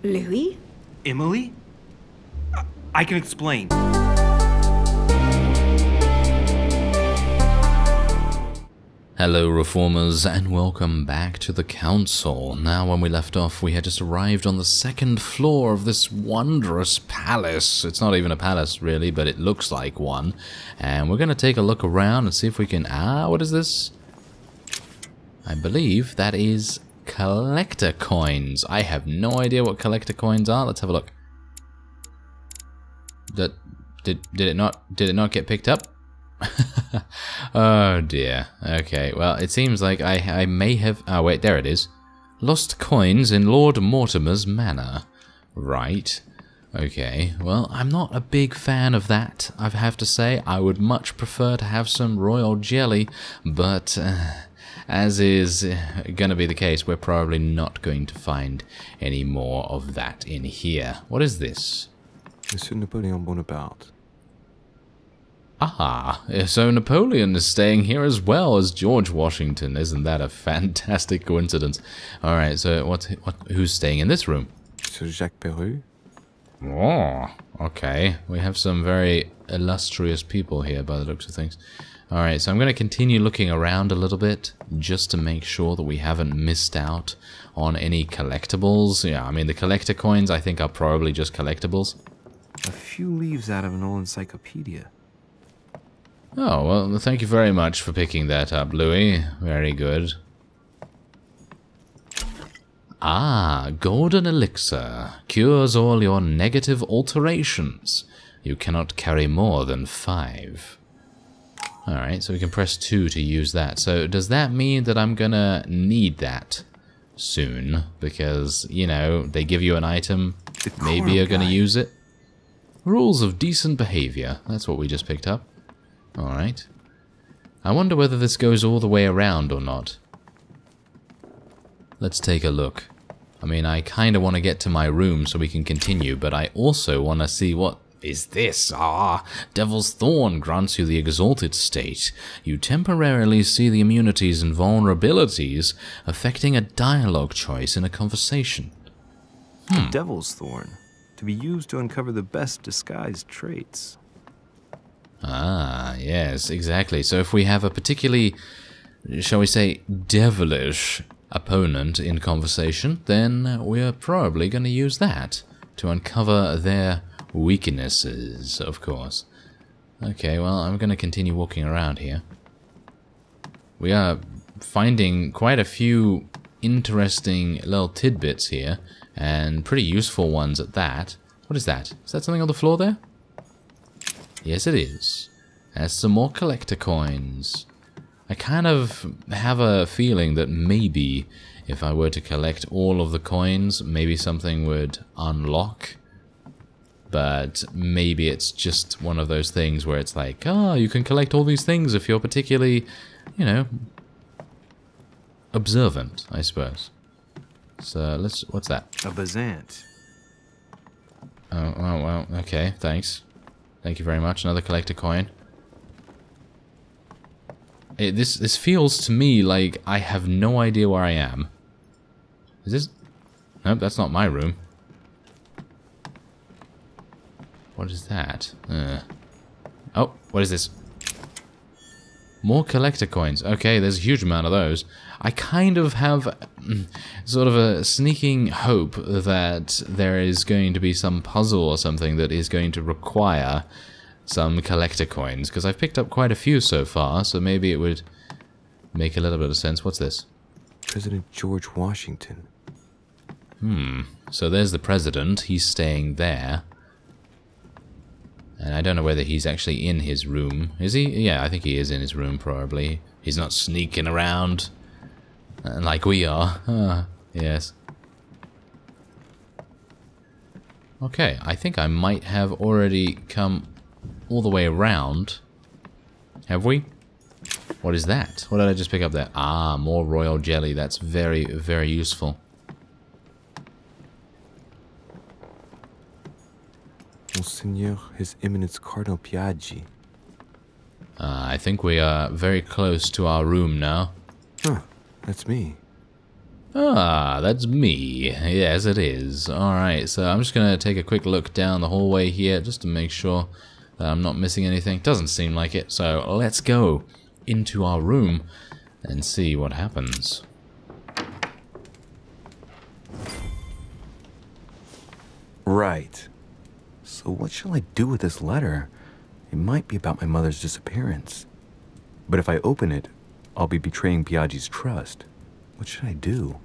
Louis? Emily? I can explain. Hello reformers and welcome back to the council. Now when we left off we had just arrived on the second floor of this wondrous palace. It's not even a palace really, but it looks like one. And we're going to take a look around and see if we can... what is this? I believe that is collector coins. I have no idea what collector coins are. Let's have a look. Did it not get picked up? Oh dear. Okay, well, it seems like I may have... Oh, wait, there it is. Lost coins in Lord Mortimer's manor. Right. Okay, well, I'm not a big fan of that, I have to say. I would much prefer to have some royal jelly, but as is going to be the case, we're probably not going to find any more of that in here. What is this? Monsieur Napoleon Bonaparte. Ah, so Napoleon is staying here as well as George Washington. Isn't that a fantastic coincidence? Alright, so who's staying in this room? Sir Jacques Peru. Oh, okay. We have some very illustrious people here by the looks of things. Alright, so I'm going to continue looking around a little bit just to make sure that we haven't missed out on any collectibles. Yeah, I mean the collector coins I think are probably just collectibles. A few leaves out of an old encyclopedia. Oh, well, thank you very much for picking that up, Louis. Very good. Ah, golden elixir. Cures all your negative alterations. You cannot carry more than 5. Alright, so we can press 2 to use that. So does that mean that I'm gonna need that soon? Because, you know, they give you an item, maybe you're gonna use it. Rules of decent behavior. That's what we just picked up. Alright. I wonder whether this goes all the way around or not. Let's take a look. I mean, I kind of want to get to my room so we can continue, but I also want to see what is this. Devil's Thorn grants you the exalted state. You temporarily see the immunities and vulnerabilities affecting a dialogue choice in a conversation. Devil's Thorn. To be used to uncover the best disguised traits. Ah, yes, exactly. So if we have a particularly, shall we say, devilish opponent in conversation, then we're probably going to use that to uncover their weaknesses, of course. Okay, well, I'm going to continue walking around here. We are finding quite a few interesting little tidbits here, and pretty useful ones at that. What is that? Is that something on the floor there? Yes, it is. Has some more collector coins. I kind of have a feeling that maybe if I were to collect all of the coins, maybe something would unlock. But maybe it's just one of those things where it's like, you can collect all these things if you're particularly, you know, observant, I suppose. So what's that? A Bazant. Oh, well, okay, thanks. Thank you very much. Another collector coin. This feels to me like I have no idea where I am. Is this... Nope, that's not my room. What is that? Oh, what is this? More collector coins. Okay, there's a huge amount of those. I kind of have sort of a sneaking hope that there is going to be some puzzle or something that is going to require some collector coins, because I've picked up quite a few so far, so maybe it would make a little bit of sense. What's this? President George Washington. So there's the president. He's staying there. And I don't know whether he's actually in his room. Is he? Yeah, I think he is in his room, probably. He's not sneaking around like we are. Yes. Okay, I think I might have already come all the way around. Have we? What is that? What did I just pick up there? Ah, more royal jelly. That's very, very useful. Monseigneur, His Eminence Cardinal Piaggi. I think we are very close to our room now. Huh, that's me. Ah, that's me. Yes, it is. Alright, so I'm just going to take a quick look down the hallway here just to make sure that I'm not missing anything. Doesn't seem like it, so let's go into our room and see what happens. Right. So what shall I do with this letter? It might be about my mother's disappearance. But if I open it, I'll be betraying Biaggi's trust. What should I do?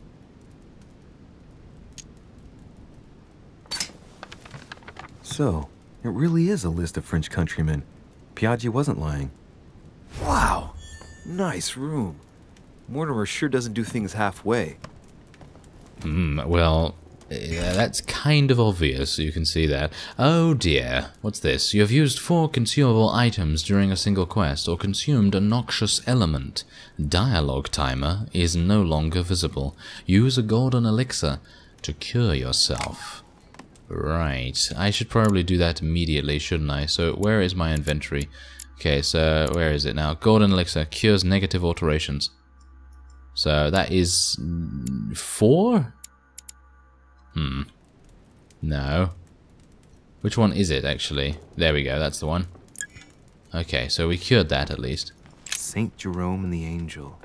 So, it really is a list of French countrymen. Biaggi wasn't lying. Wow! Nice room. Mortimer sure doesn't do things halfway. Well, yeah, that's kind of obvious, you can see that. Oh dear, what's this? You have used 4 consumable items during a single quest, or consumed a noxious element. Dialogue timer is no longer visible. Use a golden elixir to cure yourself. Right, I should probably do that immediately, shouldn't I? So, where is my inventory? Okay, so, where is it now? Golden elixir cures negative alterations. So, that is 4? No. Which one is it, actually? There we go, that's the one. Okay, so we cured that, at least. Saint Jerome and the Angel.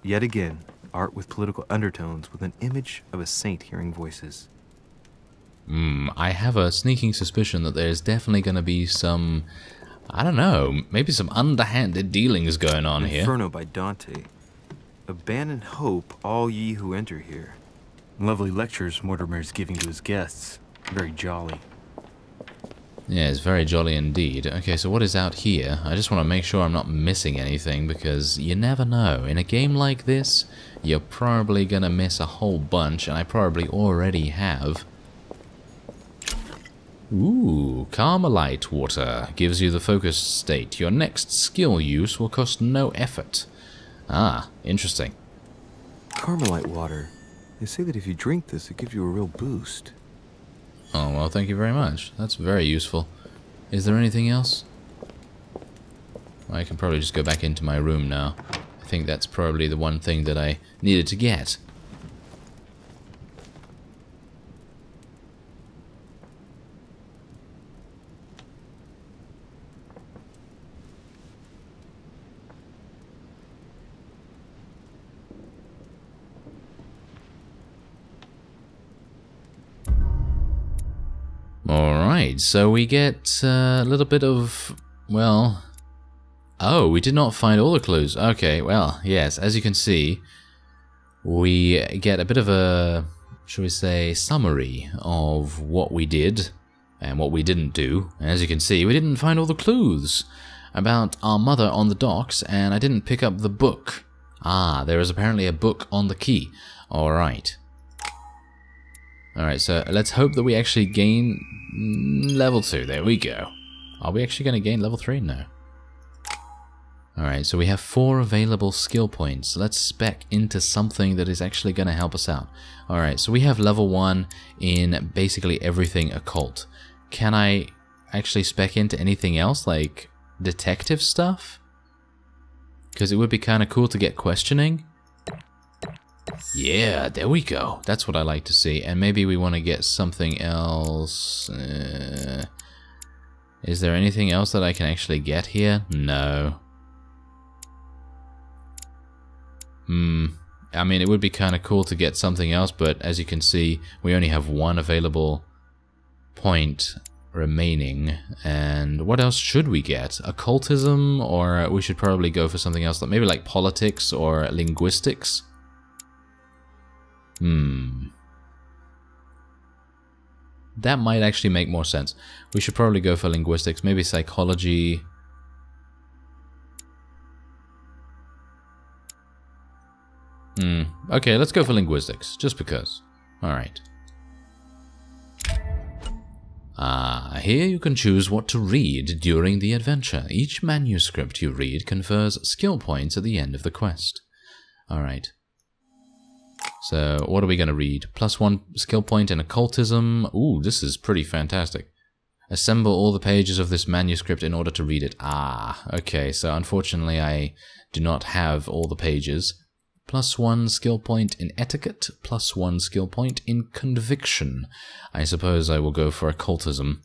Yet again, art with political undertones with an image of a saint hearing voices. I have a sneaking suspicion that there's definitely going to be some, I don't know, maybe some underhanded dealings going on here. Inferno by Dante. Abandon hope, all ye who enter here. Lovely lectures Mortimer's giving to his guests. Very jolly. Yeah, it's very jolly indeed. Okay, so what is out here? I just want to make sure I'm not missing anything, because you never know. In a game like this, you're probably going to miss a whole bunch, and I probably already have. Ooh, Carmelite water gives you the focused state. Your next skill use will cost no effort. Ah, interesting. Carmelite water. They say that if you drink this, it gives you a real boost. Oh, well, thank you very much. That's very useful. Is there anything else? I can probably just go back into my room now. I think that's probably the one thing that I needed to get. Alright, so we get a little bit of, well... Oh, we did not find all the clues. Okay, well, yes, as you can see, we get a bit of a, shall we say, summary of what we did and what we didn't do. And as you can see, we didn't find all the clues about our mother on the docks, and I didn't pick up the book. Ah, there is apparently a book on the key. Alright. Alright, so let's hope that we actually gain level 2. There we go. Are we actually going to gain level 3? No. Alright, so we have 4 available skill points. Let's spec into something that is actually going to help us out. Alright, so we have level 1 in basically everything occult. Can I actually spec into anything else, like detective stuff? Because it would be kind of cool to get questioning. Yeah, there we go. That's what I like to see. And maybe we want to get something else. Is there anything else that I can actually get here? No. I mean, it would be kind of cool to get something else, but as you can see, we only have 1 available point remaining. And what else should we get? Occultism? Or we should probably go for something else, maybe like politics or linguistics? That might actually make more sense. We should probably go for linguistics, maybe psychology. Okay, let's go for linguistics, just because. Alright. Here you can choose what to read during the adventure. Each manuscript you read confers skill points at the end of the quest. Alright. So, what are we going to read? +1 skill point in occultism. Ooh, this is pretty fantastic. Assemble all the pages of this manuscript in order to read it. Ah, okay, so unfortunately I do not have all the pages. +1 skill point in etiquette, +1 skill point in conviction. I suppose I will go for occultism.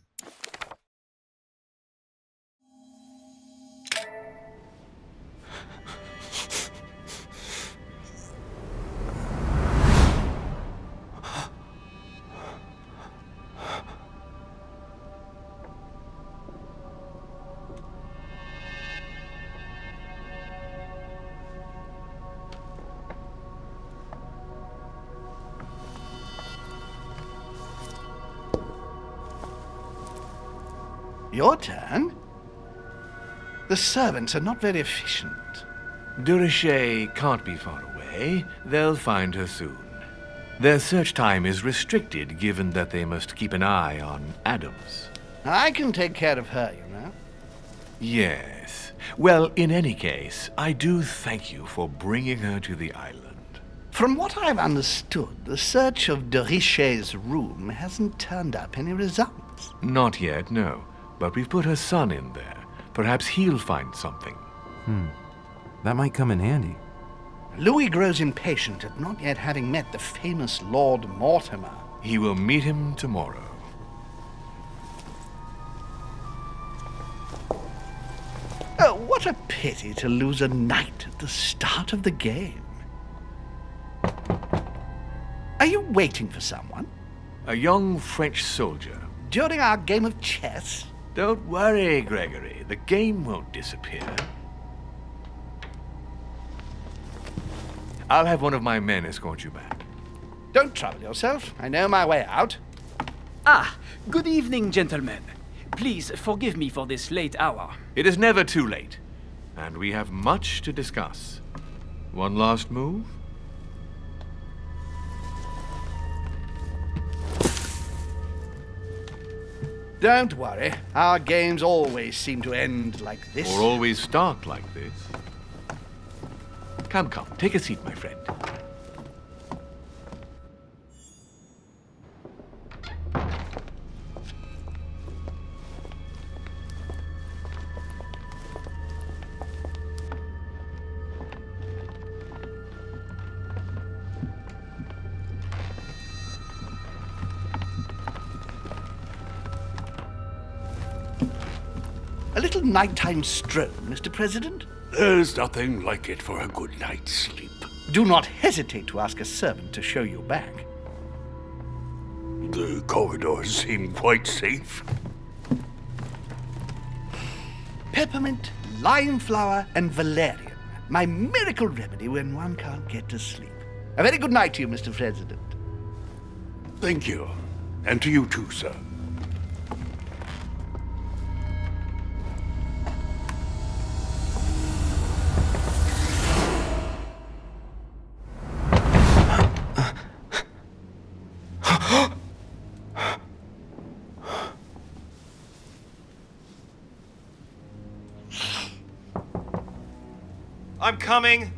Your turn? The servants are not very efficient. DUCHESS can't be far away. They'll find her soon. Their search time is restricted, given that they must keep an eye on Adams. I can take care of her, you know. Yes. Well, in any case, I do thank you for bringing her to the island. From what I've understood, the search of DUCHESS' room hasn't turned up any results. Not yet, no. But we've put her son in there. Perhaps he'll find something. That might come in handy. Louis grows impatient at not yet having met the famous Lord Mortimer. He will meet him tomorrow. Oh, what a pity to lose a knight at the start of the game. Are you waiting for someone? A young French soldier. During our game of chess? Don't worry, Gregory. The game won't disappear. I'll have one of my men escort you back. Don't trouble yourself. I know my way out. Ah, good evening, gentlemen. Please forgive me for this late hour. It is never too late, and we have much to discuss. One last move? Don't worry. Our games always seem to end like this. Or always start like this. Come, come. Take a seat, my friend. A little nighttime stroll, Mr. President? There's nothing like it for a good night's sleep. Do not hesitate to ask a servant to show you back. The corridors seem quite safe. Peppermint, lime flower, and valerian. My miracle remedy when one can't get to sleep. A very good night to you, Mr. President. Thank you. And to you too, sir. I'm coming.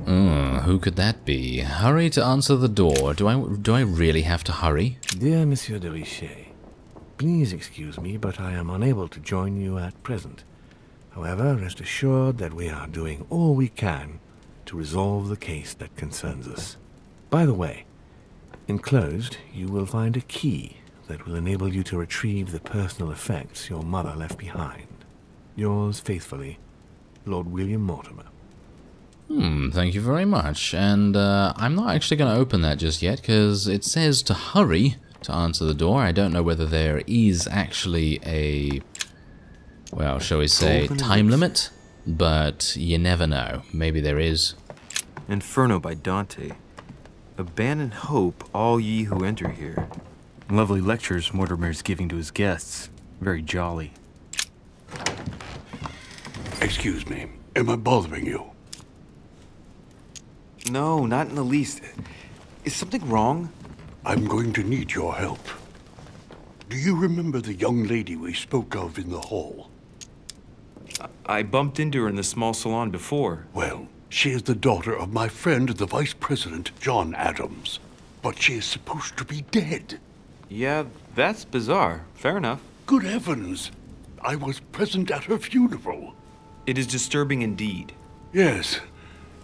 Who could that be? Hurry to answer the door. Do I really have to hurry? Dear Monsieur de Richet, please excuse me, but I am unable to join you at present. However, rest assured that we are doing all we can to resolve the case that concerns us. By the way, enclosed you will find a key that will enable you to retrieve the personal effects your mother left behind. Yours faithfully, Lord William Mortimer. Thank you very much. And I'm not actually going to open that just yet, because it says to hurry to answer the door. I don't know whether there is actually a, well, shall we say, time limit, but you never know. Maybe there is. Inferno by Dante. Abandon hope, all ye who enter here. Lovely lectures Mortimer's giving to his guests. Very jolly. Excuse me. Am I bothering you? No, not in the least. Is something wrong? I'm going to need your help. Do you remember the young lady we spoke of in the hall? I bumped into her in the small salon before. Well, she is the daughter of my friend, the Vice President, John Adams. But she is supposed to be dead. Yeah, that's bizarre. Fair enough. Good heavens! I was present at her funeral. It is disturbing indeed. Yes.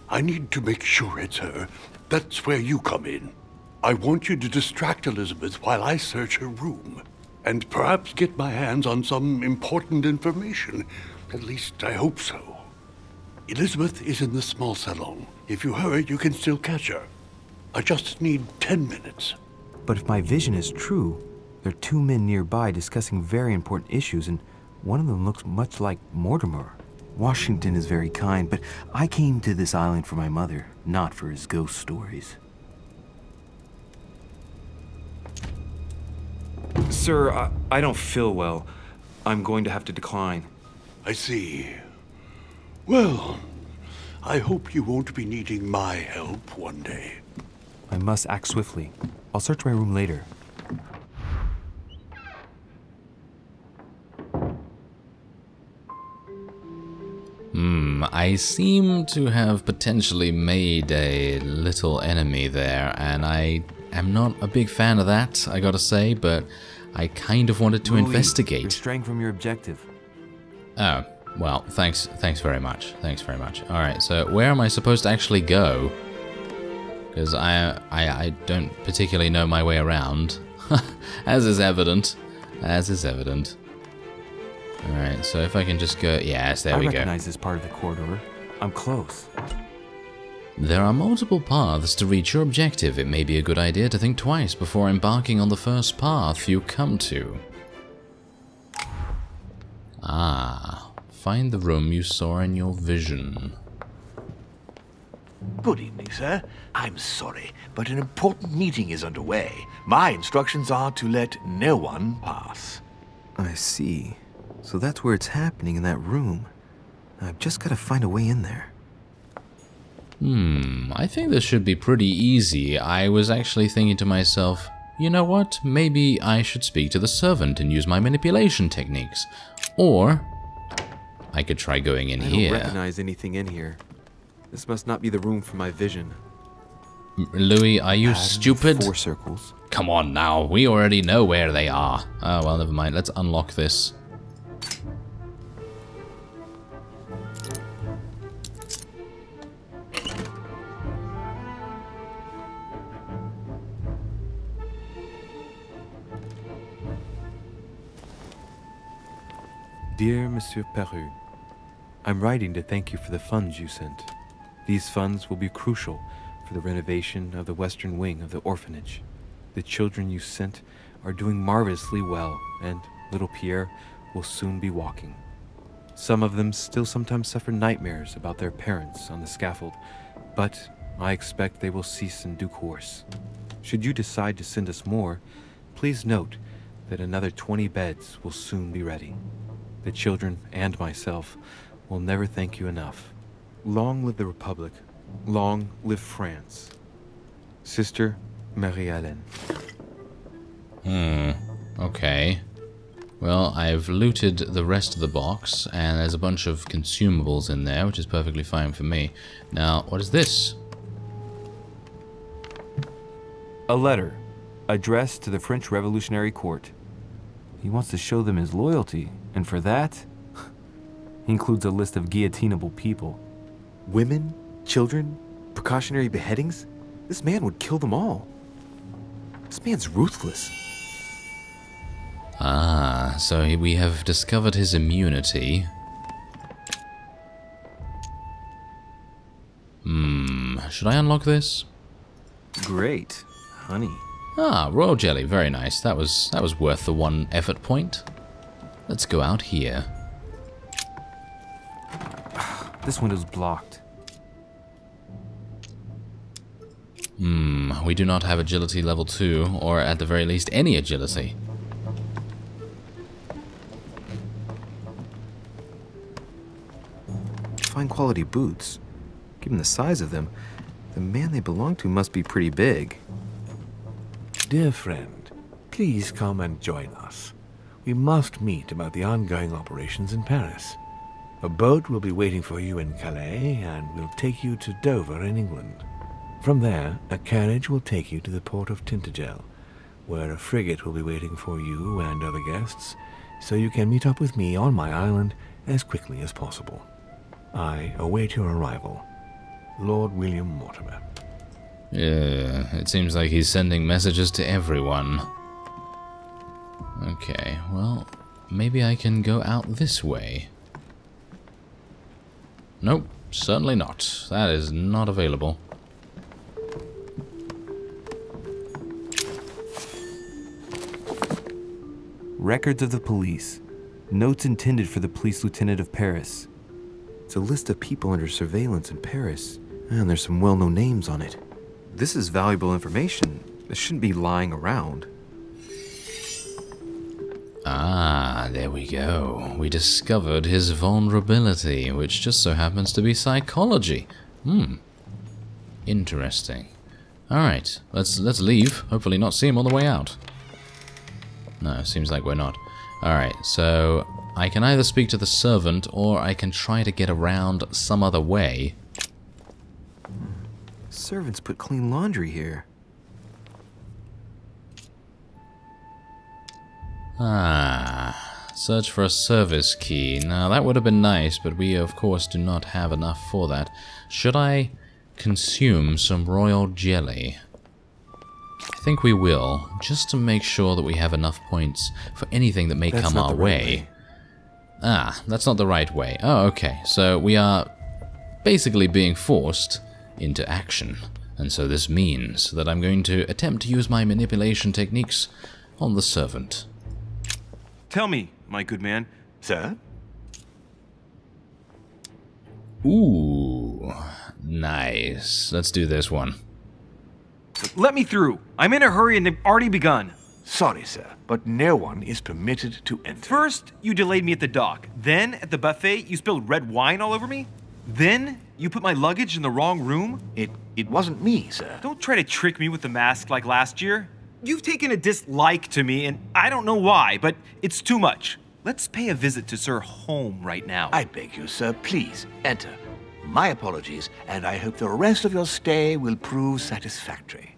I need to make sure it's her. That's where you come in. I want you to distract Elizabeth while I search her room. And perhaps get my hands on some important information. At least, I hope so. Elizabeth is in the small salon. If you hurry, you can still catch her. I just need 10 minutes. But if my vision is true, there are two men nearby discussing very important issues, and one of them looks much like Mortimer. Washington is very kind, but I came to this island for my mother, not for his ghost stories. Sir, I don't feel well. I'm going to have to decline. I see. Well, I hope you won't be needing my help one day. I must act swiftly. I'll search my room later. I seem to have potentially made a little enemy there, and I am not a big fan of that, I gotta say, but I kind of wanted to investigate. You're straying from your objective. Oh, well, thanks very much. Thanks very much. Alright, so where am I supposed to actually go? Because I don't particularly know my way around. As is evident. As is evident. Alright, so if I can just go... Yes, there we go. I recognize this part of the corridor. I'm close. There are multiple paths to reach your objective. It may be a good idea to think twice before embarking on the first path you come to. Ah, find the room you saw in your vision. Good evening, sir. I'm sorry, but an important meeting is underway. My instructions are to let no one pass. I see. So that's where it's happening, in that room. I've just got to find a way in there. I think this should be pretty easy. I was actually thinking to myself, you know what? Maybe I should speak to the servant and use my manipulation techniques. Or I could try going in here. I don't recognize anything in here. This must not be the room for my vision. Louis, are you stupid? 4 circles. Come on now, we already know where they are. Oh, well, never mind. Let's unlock this. Dear Monsieur Peru, I'm writing to thank you for the funds you sent. These funds will be crucial for the renovation of the western wing of the orphanage. The children you sent are doing marvelously well, and little Pierre will soon be walking. Some of them still sometimes suffer nightmares about their parents on the scaffold, but I expect they will cease in due course. Should you decide to send us more, please note that another 20 beds will soon be ready. The children and myself will never thank you enough. Long live the Republic. Long live France. Sister Marie-Hélène. Okay. Well, I've looted the rest of the box, and there's a bunch of consumables in there, which is perfectly fine for me. Now, what is this? A letter addressed to the French Revolutionary Court. He wants to show them his loyalty, and for that, he includes a list of guillotinable people. Women, children, precautionary beheadings? This man would kill them all. This man's ruthless. Ah, so we have discovered his immunity. Should I unlock this? Great. Honey. Ah, royal jelly, very nice. That was worth the 1 effort point. Let's go out here. This window's blocked. We do not have agility level 2, or at the very least any agility. Fine quality boots. Given the size of them, the man they belong to must be pretty big. Dear friend, please come and join us. We must meet about the ongoing operations in Paris. A boat will be waiting for you in Calais and will take you to Dover in England. From there, a carriage will take you to the port of Tintagel, where a frigate will be waiting for you and other guests, so you can meet up with me on my island as quickly as possible. I await your arrival. Lord William Mortimer. Yeah, it seems like he's sending messages to everyone. Okay, well, maybe I can go out this way. Nope, certainly not. That is not available. Records of the police. Notes intended for the police lieutenant of Paris. It's a list of people under surveillance in Paris, and there's some well-known names on it. This is valuable information. This shouldn't be lying around. Ah, there we go. We discovered his vulnerability, which just so happens to be psychology. Interesting. Alright, let's leave. Hopefully not see him on the way out. No, seems like we're not. Alright, so I can either speak to the servant or I can try to get around some other way. Servants put clean laundry here. Ah, search for a service key. Now that would have been nice, but we of course do not have enough for that. Should I consume some royal jelly? I think we will, just to make sure that we have enough points for anything that may come our way. Ah, that's not the right way. Oh, okay. So we are basically being forced into action. And so this means that I'm going to attempt to use my manipulation techniques on the servant. Tell me, my good man. Sir? Ooh, nice. Let's do this one. Let me through. I'm in a hurry and they've already begun. Sorry, sir, but no one is permitted to enter. First, you delayed me at the dock. Then, at the buffet, you spilled red wine all over me. Then, you put my luggage in the wrong room. It wasn't me, sir. Don't try to trick me with the mask like last year. You've taken a dislike to me, and I don't know why, but it's too much. Let's pay a visit to Sir Home right now. I beg you, sir, please, enter. My apologies, and I hope the rest of your stay will prove satisfactory.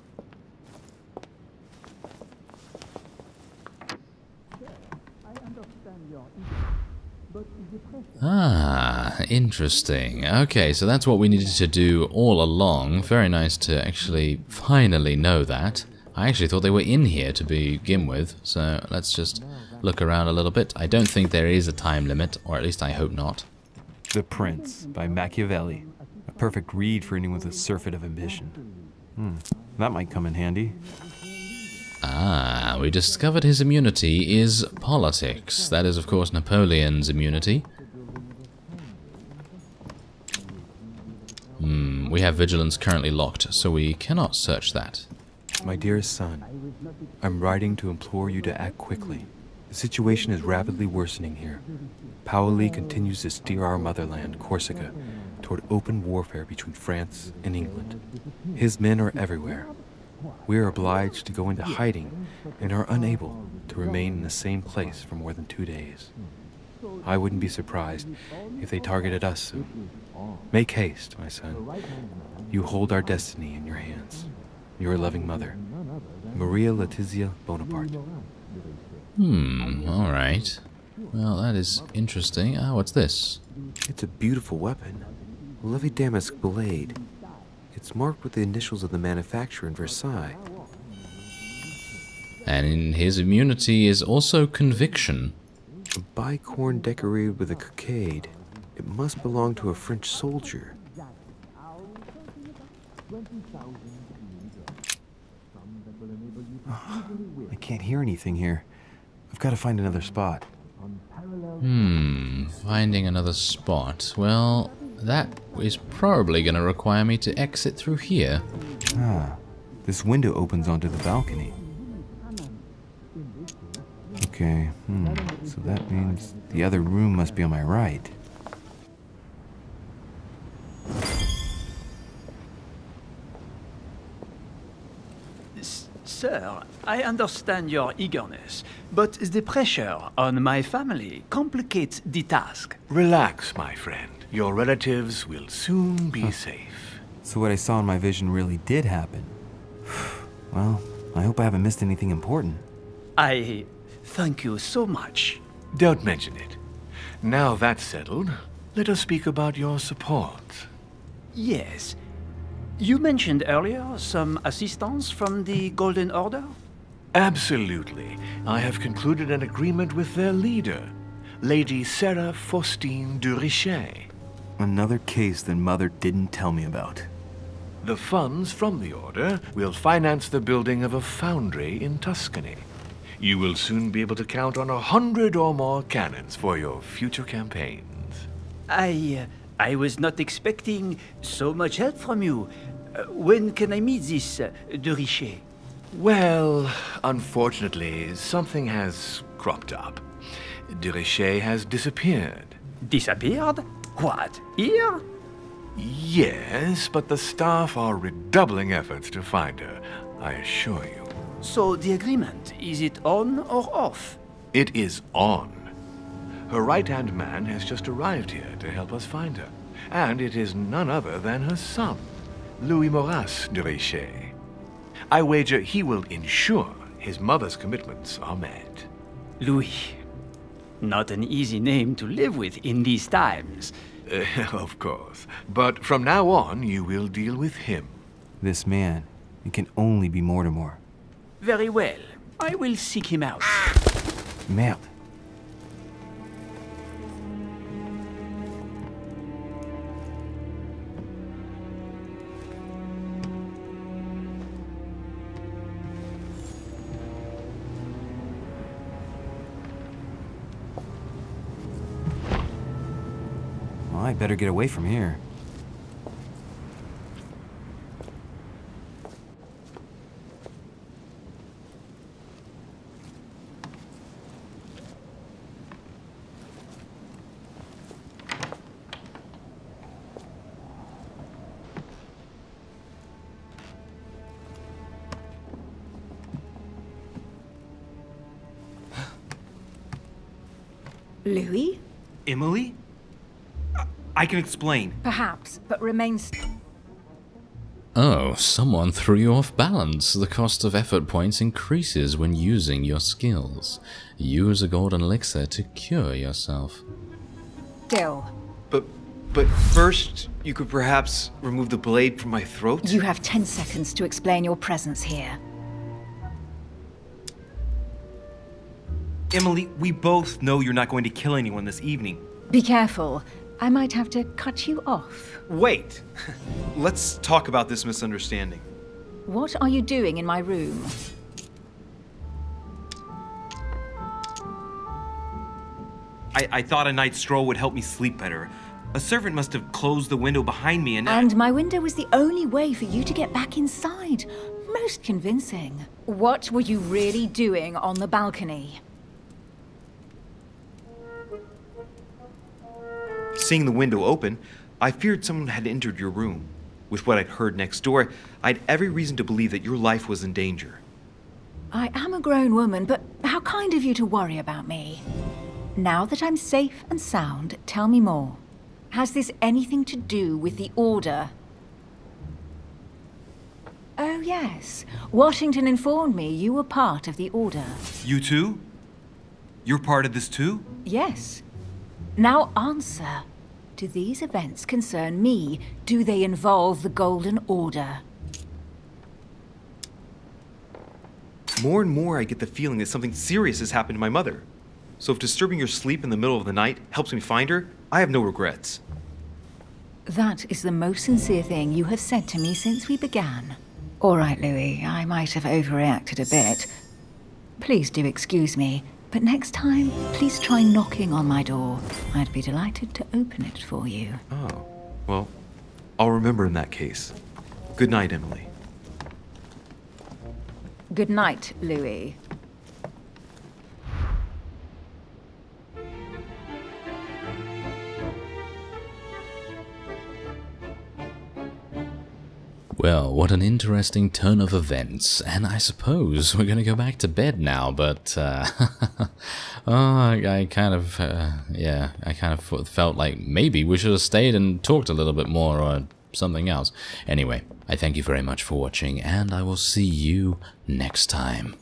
Ah, interesting. Okay, so that's what we needed to do all along. Very nice to actually finally know that. I actually thought they were in here to begin with, so let's just look around a little bit. I don't think there is a time limit, or at least I hope not. The Prince by Machiavelli. A perfect read for anyone with a surfeit of ambition. That might come in handy. Ah, we discovered his immunity is politics. That is, of course, Napoleon's immunity. We have vigilance currently locked, so we cannot search that. My dearest son, I'm writing to implore you to act quickly. The situation is rapidly worsening here. Paoli continues to steer our motherland, Corsica, toward open warfare between France and England. His men are everywhere. We are obliged to go into hiding and are unable to remain in the same place for more than 2 days. I wouldn't be surprised if they targeted us soon. Make haste, my son. You hold our destiny in your hands. Your loving mother, Maria Letizia Bonaparte. Alright. Well, that is interesting. Ah, what's this? It's a beautiful weapon. A lovely damask blade. It's marked with the initials of the manufacturer in Versailles. And in his immunity is also conviction. A bicorn decorated with a cockade. It must belong to a French soldier. I can't hear anything here. I've got to find another spot. Finding another spot. Well, that is probably going to require me to exit through here. Ah, this window opens onto the balcony. Okay, so that means the other room must be on my right. Sir, I understand your eagerness, but the pressure on my family complicates the task. Relax, my friend. Your relatives will soon be safe. So what I saw in my vision really did happen. Well, I hope I haven't missed anything important. I thank you so much. Don't mention it. Now that's settled, let us speak about your support. Yes. You mentioned earlier some assistance from the Golden Order? Absolutely. I have concluded an agreement with their leader, Lady Sarah Faustine de Richet. Another case that Mother didn't tell me about. The funds from the Order will finance the building of a foundry in Tuscany. You will soon be able to count on 100 or more cannons for your future campaigns. I was not expecting so much help from you. When can I meet this de Richet? Well, unfortunately, something has cropped up. De Richet has disappeared. Disappeared? What, here? Yes, but the staff are redoubling efforts to find her, I assure you. So the agreement, is it on or off? It is on. Her right-hand man has just arrived here to help us find her. And it is none other than her son, Louis Maurice de Richet. I wager he will ensure his mother's commitments are met. Louis. Not an easy name to live with in these times. Of course. But from now on, you will deal with him. This man, it can only be Mortimer. Very well. I will seek him out. Merde. Well, I better get away from here. Louis? Emily? I can explain. Perhaps, but remains... Oh, someone threw you off balance. The cost of effort points increases when using your skills. Use a golden elixir to cure yourself. Still. But first, you could perhaps remove the blade from my throat? You have 10 seconds to explain your presence here. Emily, we both know you're not going to kill anyone this evening. Be careful. I might have to cut you off. Wait. Let's talk about this misunderstanding. What are you doing in my room? I thought a night stroll would help me sleep better. A servant must have closed the window behind me and... And my window was the only way for you to get back inside. Most convincing. What were you really doing on the balcony? Seeing the window open, I feared someone had entered your room. With what I'd heard next door, I had every reason to believe that your life was in danger. I am a grown woman, but how kind of you to worry about me. Now that I'm safe and sound, tell me more. Has this anything to do with the Order? Oh yes, Washington informed me you were part of the Order. You too? You're part of this too? Yes. Now answer. Do these events concern me? Do they involve the Golden Order? More and more I get the feeling that something serious has happened to my mother. So if disturbing your sleep in the middle of the night helps me find her, I have no regrets. That is the most sincere thing you have said to me since we began. All right, Louis, I might have overreacted a bit. Please do excuse me, but next time, please try knocking on my door. I'd be delighted to open it for you. Oh, well, I'll remember in that case. Good night, Emily. Good night, Louis. Well, what an interesting turn of events, and I suppose we're gonna go back to bed now, but, I kind of felt like maybe we should have stayed and talked a little bit more or something else. Anyway, I thank you very much for watching, and I will see you next time.